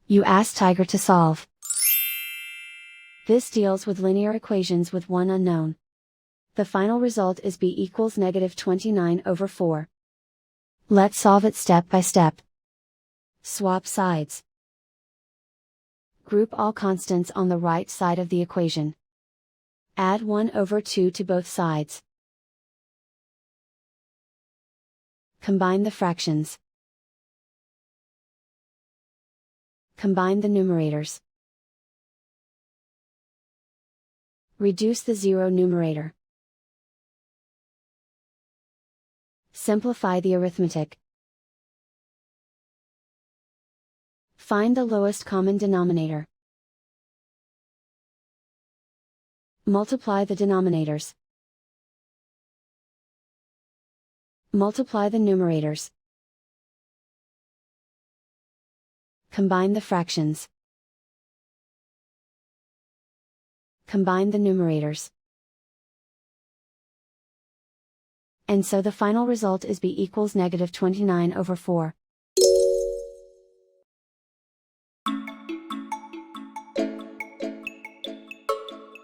You ask Tiger to solve. This deals with linear equations with one unknown. The final result is b equals -29/4. Let's solve it step by step. Swap sides. Group all constants on the right side of the equation. Add 1/2 to both sides. Combine the fractions. Combine the numerators. Reduce the zero numerator. Simplify the arithmetic. Find the lowest common denominator. Multiply the denominators. Multiply the numerators. Combine the fractions. Combine the numerators. And so the final result is b equals -29/4.